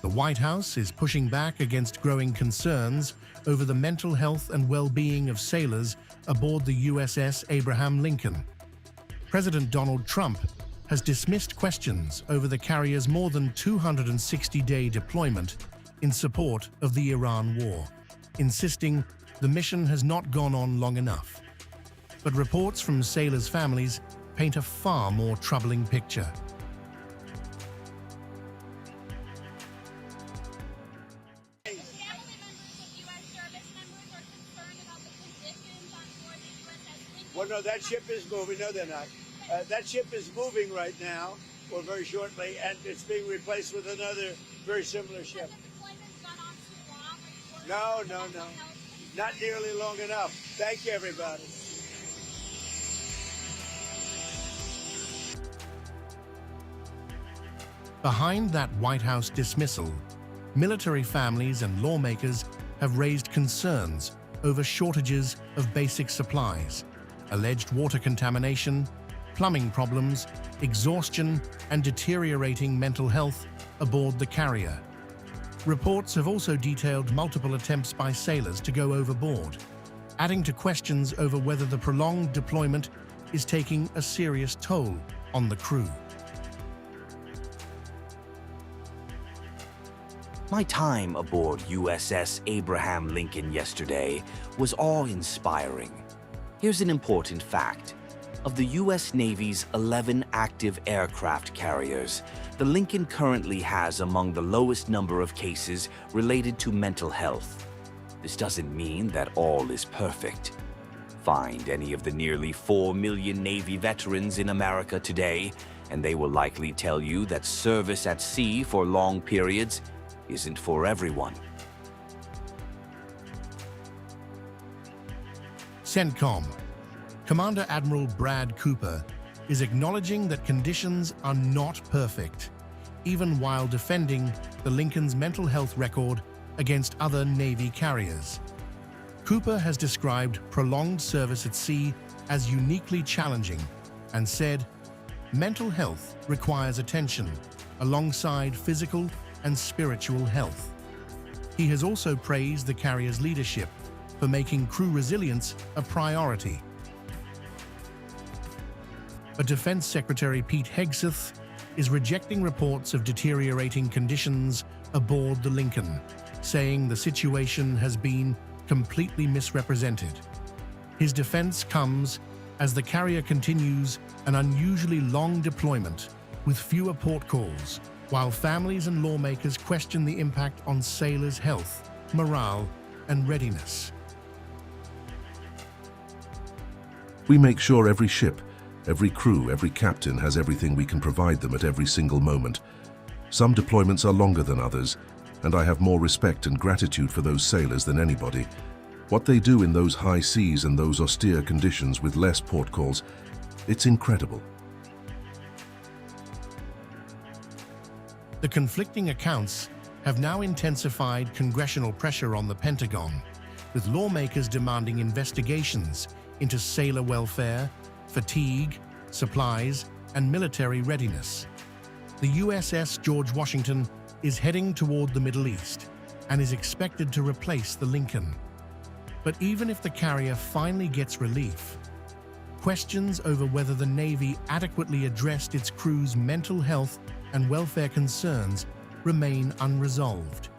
The White House is pushing back against growing concerns over the mental health and well-being of sailors aboard the USS Abraham Lincoln. President Donald Trump has dismissed questions over the carrier's more than 260-day deployment in support of the Iran war, insisting the mission has not gone on long enough. But reports from sailors' families paint a far more troubling picture. Well, no, that ship is moving. No, they're not. That ship is moving right now, or very shortly, and it's being replaced with another very similar ship. No. Not nearly long enough. Thank you, everybody. Behind that White House dismissal, military families and lawmakers have raised concerns over shortages of basic supplies, alleged water contamination, plumbing problems, exhaustion, and deteriorating mental health aboard the carrier. Reports have also detailed multiple attempts by sailors to go overboard, adding to questions over whether the prolonged deployment is taking a serious toll on the crew. My time aboard USS Abraham Lincoln yesterday was awe-inspiring. Here's an important fact. Of the U.S. Navy's 11 active aircraft carriers, the Lincoln currently has among the lowest number of cases related to mental health. This doesn't mean that all is perfect. Find any of the nearly 4 million Navy veterans in America today, and they will likely tell you that service at sea for long periods isn't for everyone. CENTCOM Commander Admiral Brad Cooper is acknowledging that conditions are not perfect, even while defending the Lincoln's mental health record against other Navy carriers. Cooper has described prolonged service at sea as uniquely challenging and said, "Mental health requires attention alongside physical and spiritual health." He has also praised the carrier's leadership for making crew resilience a priority. But Defense Secretary Pete Hegseth is rejecting reports of deteriorating conditions aboard the Lincoln, saying the situation has been completely misrepresented. His defense comes as the carrier continues an unusually long deployment with fewer port calls, while families and lawmakers question the impact on sailors' health, morale, and readiness. We make sure every ship, every crew, every captain has everything we can provide them at every single moment. Some deployments are longer than others, and I have more respect and gratitude for those sailors than anybody. What they do in those high seas and those austere conditions with less port calls, it's incredible. The conflicting accounts have now intensified congressional pressure on the Pentagon, with lawmakers demanding investigations into sailor welfare, fatigue, supplies, and military readiness. The USS George Washington is heading toward the Middle East and is expected to replace the Lincoln. But even if the carrier finally gets relief, questions over whether the Navy adequately addressed its crew's mental health and welfare concerns remain unresolved.